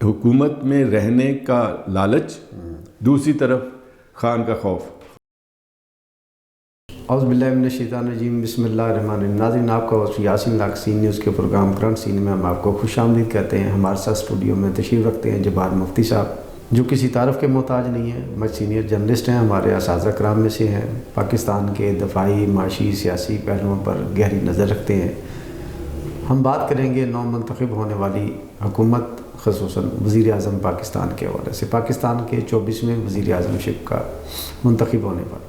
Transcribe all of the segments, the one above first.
حکومت میں رہنے کا لالچ، دوسری طرف خان کا خوف۔ اعوذ باللہ من الشیطان الرجیم، بسم اللہ الرحمن الرحیم۔ ناظرین، آپ کا یاسین لاکسی نیوز کے پروگرام کرنٹ سین میں ہم آپ کو خوش آمدید کہتے ہیں۔ ہمارے ساتھ اسٹوڈیو میں تشریف رکھتے ہیں جبار مفتی صاحب، جو کسی تعارف کے محتاج نہیں ہیں، مجھ سینئر جرنلسٹ ہیں، ہمارے اساتذہ کرام میں سے ہیں، پاکستان کے دفاعی، معاشی، سیاسی پہلوؤں پر گہری نظر رکھتے ہیں۔ ہم بات کریں گے نو منتخب ہونے والی حکومت، خصوصاً وزیر اعظم پاکستان کے حوالے سے، پاکستان کے 24ویں وزیر اعظم شپ کا منتخب ہونے پر۔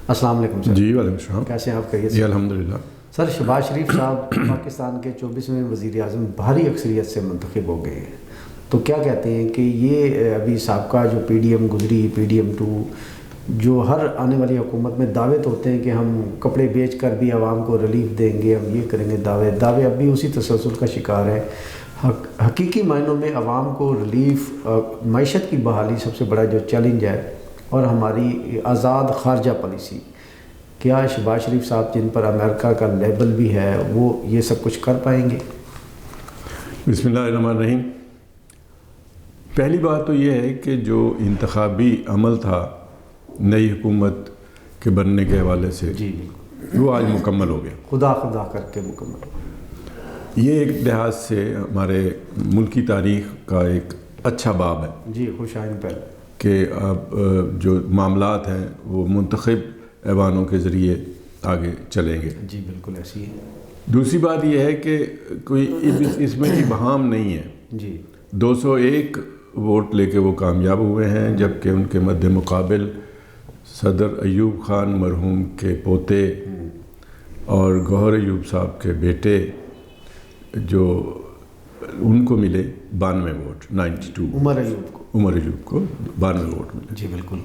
السلام علیکم سر۔ جی وعلیکم السلام، کیسے ہیں آپ؟ خیریت؟ جی الحمدللہ۔ سر، شہباز شریف صاحب پاکستان کے 24ویں وزیر اعظم بھاری اکثریت سے منتخب ہو گئے ہیں، تو کیا کہتے ہیں کہ یہ ابھی سابقہ جو پی ڈی ایم گزری، پی ڈی ایم 2، جو ہر آنے والی حکومت میں دعوے تو ہوتے ہیں کہ ہم کپڑے بیچ کر بھی عوام کو ریلیف دیں گے، ہم یہ کریں گے، دعوے اب بھی اسی تسلسل کا شکار ہے۔ حقیقی معنوں میں عوام کو ریلیف، معیشت کی بحالی سب سے بڑا جو چیلنج ہے، اور ہماری آزاد خارجہ پالیسی، کیا شہباز شریف صاحب، جن پر امریکہ کا لیبل بھی ہے، وہ یہ سب کچھ کر پائیں گے؟ بسم اللہ الرحمن الرحیم۔ پہلی بات تو یہ ہے کہ جو انتخابی عمل تھا نئی حکومت کے بننے کے حوالے سے، جی وہ آج مکمل ہو گیا، خدا کر کے مکمل ہو گیا۔ یہ ایک لحاظ سے ہمارے ملک کی تاریخ کا ایک اچھا باب ہے۔ جی، خوش آئند پہلے کہ اب جو معاملات ہیں وہ منتخب ایوانوں کے ذریعے آگے چلیں گے۔ جی بالکل ایسی ہے۔ دوسری بات یہ ہے کہ کوئی اس میں ابہام نہیں ہے۔ جی 201 ووٹ لے کے وہ کامیاب ہوئے ہیں، جبکہ ان کے مد مقابل صدر ایوب خان مرحوم کے پوتے اور گوہر ایوب صاحب کے بیٹے، جو ان کو ملے 92 ووٹ، 92۔ عمر ایوب کو 92 ووٹ ملے۔ جی بالکل۔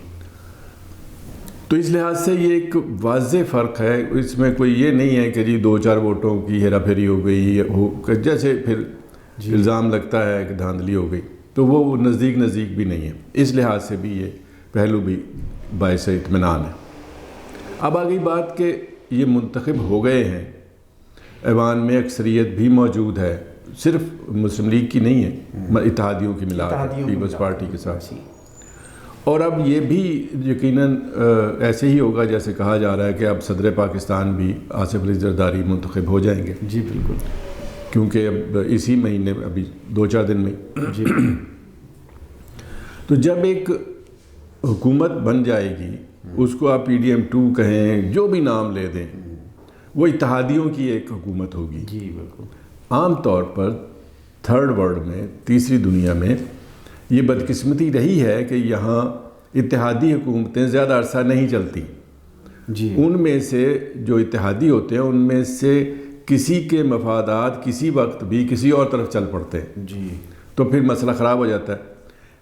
تو اس لحاظ سے یہ ایک واضح فرق ہے، اس میں کوئی یہ نہیں ہے کہ جی 2-4 ووٹوں کی ہیرا پھیری ہو گئی، جیسے پھر الزام لگتا ہے کہ دھاندلی ہو گئی، تو وہ نزدیک بھی نہیں ہے۔ اس لحاظ سے بھی یہ پہلو بھی باعث اطمینان ہے۔ اب آگئی بات کہ یہ منتخب ہو گئے ہیں، ایوان میں اکثریت بھی موجود ہے، صرف مسلم لیگ کی نہیں ہے، اتحادیوں کی ملا ہے پیپلز پارٹی کے ساتھ، اور اب یہ بھی یقیناً ایسے ہی ہوگا جیسے کہا جا رہا ہے کہ اب صدر پاکستان بھی آصف علی زرداری منتخب ہو جائیں گے۔ جی بالکل، کیونکہ اب اسی مہینے، ابھی 2-4 دن میں۔ جی تو جب ایک حکومت بن جائے گی، اس کو آپ پی ڈی ایم 2 کہیں، جو بھی نام لے دیں، وہ اتحادیوں کی ایک حکومت ہوگی۔ جی بالکل۔ عام طور پر تھرڈ ورلڈ میں، تیسری دنیا میں یہ بدقسمتی رہی ہے کہ یہاں اتحادی حکومتیں زیادہ عرصہ نہیں چلتی۔ جی ان میں سے جو اتحادی ہوتے ہیں، ان میں سے کسی کے مفادات کسی وقت بھی کسی اور طرف چل پڑتے ہیں، جی، تو پھر مسئلہ خراب ہو جاتا ہے۔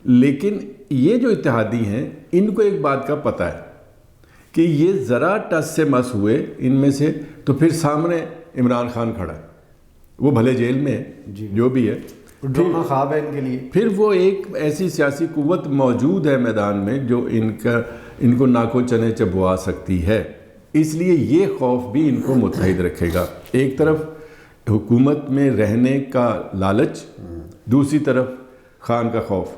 لیکن یہ جو اتحادی ہیں، ان کو ایک بات کا پتہ ہے کہ یہ ذرا ٹس سے مس ہوئے ان میں سے، تو پھر سامنے عمران خان کھڑا ہے، وہ بھلے جیل میں ہے، جو بھی ہے، ڈرامہ خواب ہے ان کے لیے۔ پھر وہ ایک ایسی سیاسی قوت موجود ہے میدان میں جو ان کو ناکو چنے چبوا سکتی ہے۔ اس لیے یہ خوف بھی ان کو متحد رکھے گا، ایک طرف حکومت میں رہنے کا لالچ، دوسری طرف خان کا خوف۔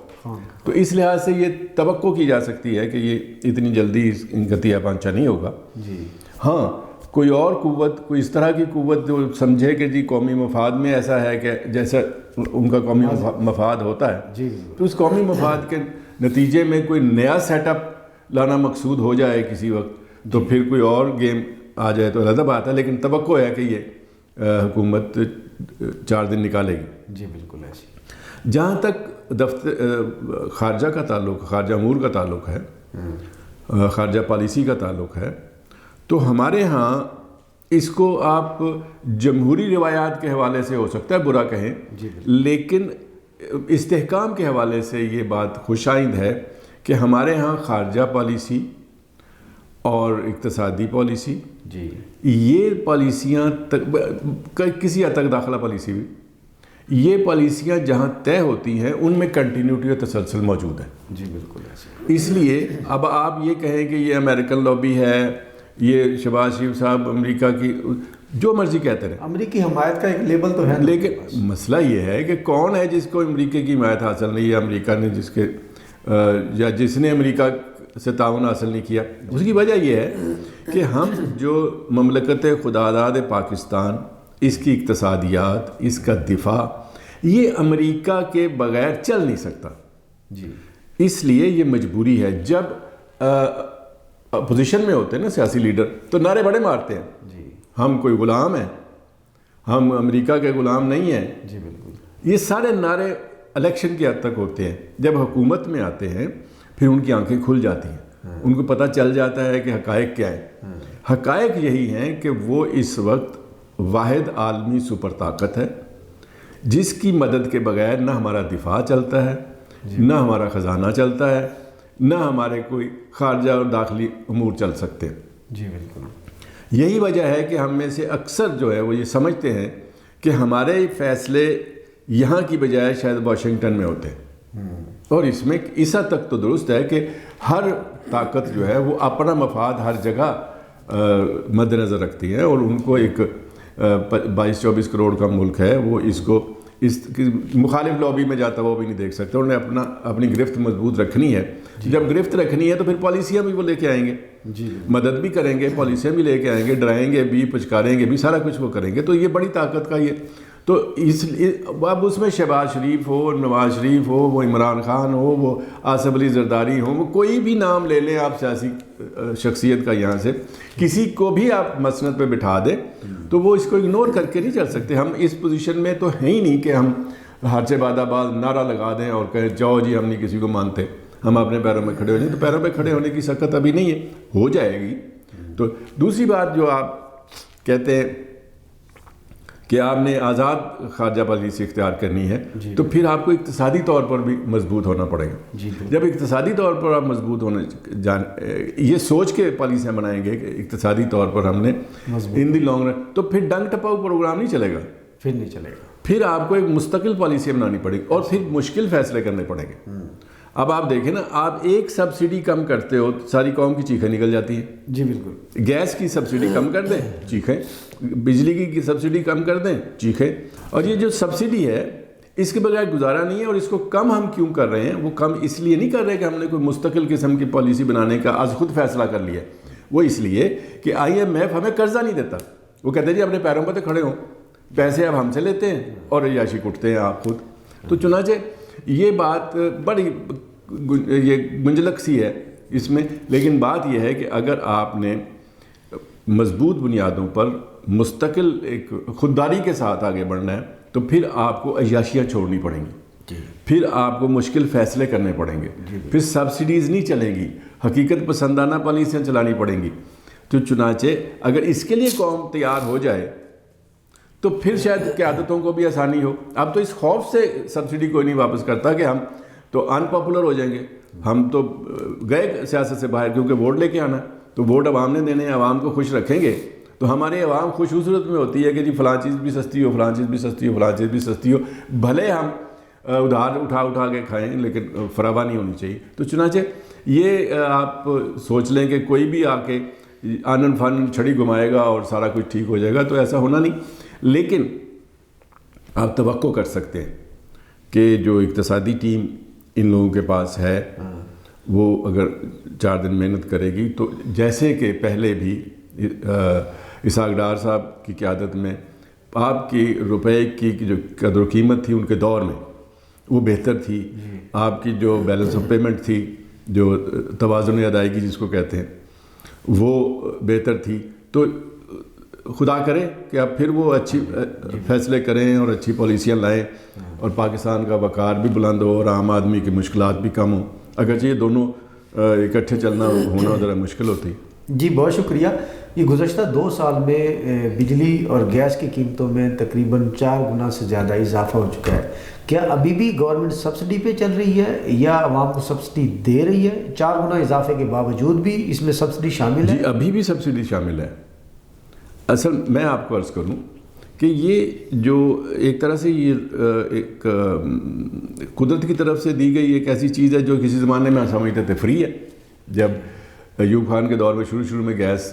تو اس لحاظ سے یہ توقع کی جا سکتی ہے کہ یہ اتنی جلدی ان کا تیا پانچا نہیں ہوگا۔ جی ہاں، کوئی اور قوت، کوئی اس طرح کی قوت جو سمجھے کہ جی قومی مفاد میں ایسا ہے کہ جیسا ان کا قومی مفاد ہوتا ہے، جی، تو اس قومی مفاد کے نتیجے میں کوئی نیا سیٹ اپ لانا مقصود ہو جائے کسی وقت، تو پھر کوئی اور گیم آ جائے تو علیحدہ بات ہے، لیکن توقع ہے کہ یہ حکومت 4 دن نکالے گی۔ جی بالکل ایسی۔ جہاں تک خارجہ کا تعلق، خارجہ امور کا تعلق ہے، خارجہ پالیسی کا تعلق ہے، تو ہمارے ہاں اس کو آپ جمہوری روایات کے حوالے سے ہو سکتا ہے برا کہیں، لیکن استحکام کے حوالے سے یہ بات خوش آئند ہے کہ ہمارے ہاں خارجہ پالیسی اور اقتصادی پالیسی، جی یہ پالیسیاں کسی حد تک داخلہ پالیسی بھی، یہ پالیسیاں جہاں طے ہوتی ہیں ان میں کنٹینیوٹی اور تسلسل موجود ہے۔ جی بالکل ایسے۔ اس لیے اب آپ یہ کہیں کہ یہ امریکن لابی ہے، یہ شہباز شریف صاحب امریکہ کی، جو مرضی کہتے رہیں. امریکی حمایت کا ایک لیبل تو ہے, لیکن مسئلہ یہ ہے کہ کون ہے جس کو امریکہ کی حمایت حاصل نہیں ہے, امریکہ نے جس کے یا جس نے امریکہ سے تعاون حاصل نہیں کیا. اس کی وجہ یہ ہے کہ ہم جو مملکت خداداد پاکستان, اس کی اقتصادیات, اس کا دفاع, یہ امریکہ کے بغیر چل نہیں سکتا. جی اس لیے یہ مجبوری ہے. جب اپوزیشن میں ہوتے ہیں نا سیاسی لیڈر تو نعرے بڑے مارتے ہیں, جی ہم کوئی غلام ہیں, ہم امریکہ کے غلام نہیں ہیں. جی بالکل. یہ سارے نعرے الیکشن کی حد تک ہوتے ہیں. جب حکومت میں آتے ہیں پھر ان کی آنکھیں کھل جاتی ہیں, ان کو پتہ چل جاتا ہے کہ حقائق کیا ہیں. حقائق یہی ہیں کہ وہ اس وقت واحد عالمی سپر طاقت ہے جس کی مدد کے بغیر نہ ہمارا دفاع چلتا ہے, نہ ہمارا خزانہ چلتا ہے, نہ ہمارے کوئی خارجہ اور داخلی امور چل سکتے ہیں. جی بالکل. یہی وجہ ہے کہ ہم میں سے اکثر جو ہے وہ یہ سمجھتے ہیں کہ ہمارے فیصلے یہاں کی بجائے شاید واشنگٹن میں ہوتے ہیں. اور اس میں اس حد تک تو درست ہے کہ ہر طاقت جو ہے وہ اپنا مفاد ہر جگہ مد نظر رکھتی ہے, اور ان کو ایک 22-24 کروڑ کا ملک ہے, وہ اس کو اس مخالف لابی میں جاتا وہ بھی نہیں دیکھ سکتے. انہوں نے اپنی گرفت مضبوط رکھنی ہے. جب گرفت رکھنی ہے تو پھر پالیسیاں بھی وہ لے کے آئیں گے, مدد بھی کریں گے, پالیسیاں بھی لے کے آئیں گے, ڈرائیں گے بھی, پچکاریں گے بھی, سارا کچھ وہ کریں گے. تو یہ بڑی طاقت کا یہ تو اب اس میں شہباز شریف ہو, نواز شریف ہو, وہ عمران خان ہو, وہ آصف علی زرداری ہو, وہ کوئی بھی نام لے لیں آپ سیاسی شخصیت کا, یہاں سے کسی کو بھی آپ مسند پہ بٹھا دیں تو وہ اس کو اگنور کر کے نہیں چل سکتے. ہم اس پوزیشن میں تو ہیں ہی نہیں کہ ہم ہر سے بعد آباد نعرہ لگا دیں اور کہیں جاؤ جی ہم نہیں کسی کو مانتے, ہم اپنے پیروں میں کھڑے ہو جائیں. تو پیروں پہ کھڑے ہونے کی سکت ابھی نہیں ہے, ہو جائے گی. تو دوسری بات جو آپ کہتے ہیں کہ آپ نے آزاد خارجہ پالیسی اختیار کرنی ہے, تو پھر آپ کو اقتصادی طور پر بھی مضبوط ہونا پڑے گا. جب اقتصادی طور پر آپ مضبوط یہ سوچ کے پالیسیاں بنائیں گے کہ اقتصادی طور پر ہم نے ان دی لانگ رن, تو پھر ڈنگ ٹپاؤ پروگرام نہیں چلے گا, پھر نہیں چلے گا. پھر آپ کو ایک مستقل پالیسی بنانی پڑے گی اور پھر مشکل فیصلے کرنے پڑیں گے. اب آپ دیکھیں نا, آپ ایک سبسڈی کم کرتے ہو ساری قوم کی چیخیں نکل جاتی ہیں. جی بالکل. گیس کی سبسڈی کم کر دیں, چیخیں. بجلی کی سبسڈی کم کر دیں, چیخیں. اور یہ جو سبسڈی ہے اس کے بغیر گزارا نہیں ہے. اور اس کو کم ہم کیوں کر رہے ہیں؟ وہ کم اس لیے نہیں کر رہے کہ ہم نے کوئی مستقل قسم کی پالیسی بنانے کا از خود فیصلہ کر لیا. وہ اس لیے کہ IMF ہمیں قرضہ نہیں دیتا. وہ کہتے ہیں جی اپنے پیروں پہ تو کھڑے ہوں, پیسے اب ہم سے لیتے ہیں اور عیاشی کٹتے ہیں آپ خود. تو چنانچہ یہ بات بڑی یہ گنجلک سی ہے اس میں. لیکن بات یہ ہے کہ اگر آپ نے مضبوط بنیادوں پر مستقل ایک خودداری کے ساتھ آگے بڑھنا ہے تو پھر آپ کو عیاشیاں چھوڑنی پڑیں گی, پھر آپ کو مشکل فیصلے کرنے پڑیں گے, پھر سبسڈیز نہیں چلیں گی, حقیقت پسندانہ پالیسیاں چلانی پڑیں گی. تو چنانچہ اگر اس کے لیے قوم تیار ہو جائے تو پھر شاید قیادتوں کو بھی آسانی ہو. اب تو اس خوف سے سبسڈی کوئی نہیں واپس کرتا کہ ہم تو ان پاپولر ہو جائیں گے, ہم تو گئے سیاست سے باہر کیونکہ ووٹ لے کے آنا, تو ووٹ عوام نے دینے ہیں, عوام کو خوش رکھیں گے. تو ہماری عوام خوش اس صورت میں ہوتی ہے کہ جی فلاں چیز بھی سستی ہو, فلاں چیز بھی سستی ہو, فلاں چیز بھی سستی ہو, بھلے ہم ادھار اٹھا کے کھائیں لیکن فراوانی نہیں ہونی چاہیے. تو چنانچہ یہ آپ سوچ لیں کہ کوئی بھی آ کے آنن فانن چھڑی گھمائے گا اور سارا کچھ ٹھیک ہو جائے گا, تو ایسا ہونا نہیں. لیکن آپ توقع کر سکتے ہیں کہ جو اقتصادی ٹیم ان لوگوں کے پاس ہے وہ اگر 4 دن محنت کرے گی تو جیسے کہ پہلے بھی اسحاق ڈار صاحب کی قیادت میں آپ کی روپے کی جو قدر و قیمت تھی ان کے دور میں وہ بہتر تھی. آپ کی جو بیلنس آف پیمنٹ تھی, جو توازن ادائیگی جس کو کہتے ہیں, وہ بہتر تھی. تو خدا کرے کہ اب پھر وہ اچھی فیصلے کریں اور اچھی پالیسیاں لائیں اور پاکستان کا وقار بھی بلند ہو اور عام آدمی کی مشکلات بھی کم ہوں. اگرچہ یہ دونوں اکٹھے چلنا ہونا ذرا مشکل ہوتی. جی بہت شکریہ. یہ گزشتہ 2 سال میں بجلی اور گیس کی قیمتوں میں تقریباً 4 گنا سے زیادہ اضافہ ہو چکا ہے. کیا ابھی بھی گورنمنٹ سبسڈی پہ چل رہی ہے یا عوام کو سبسڈی دے رہی ہے؟ 4 گنا اضافے کے باوجود بھی اس میں سبسڈی شامل ہے؟ جی ابھی بھی سبسڈی شامل ہے. اصل میں آپ کو عرض کروں کہ یہ جو ایک طرح سے یہ ایک قدرت کی طرف سے دی گئی ایک ایسی چیز ہے جو کسی زمانے میں سمجھتے تھے فری ہے. جب ایوب خان کے دور میں شروع میں گیس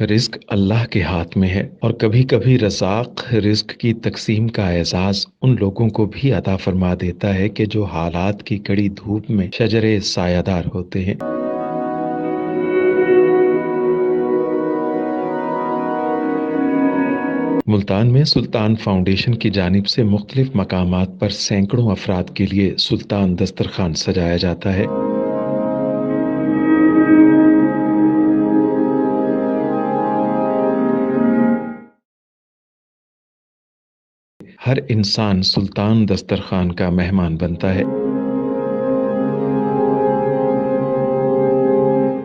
رزق اللہ کے ہاتھ میں ہے، اور کبھی کبھی رزاق رزق کی تقسیم کا اعزاز ان لوگوں کو بھی عطا فرما دیتا ہے کہ جو حالات کی کڑی دھوپ میں شجرے سایہ دار ہوتے ہیں۔ ملتان میں سلطان فاؤنڈیشن کی جانب سے مختلف مقامات پر سینکڑوں افراد کے لیے سلطان دسترخوان سجایا جاتا ہے۔ ہر انسان سلطان دسترخوان کا مہمان بنتا ہے۔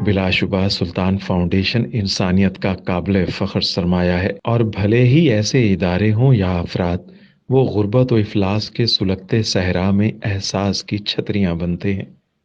بلا شبہ سلطان فاؤنڈیشن انسانیت کا قابل فخر سرمایہ ہے، اور بھلے ہی ایسے ادارے ہوں یا افراد، وہ غربت و افلاس کے سلگتے صحرا میں احساس کی چھتریاں بنتے ہیں۔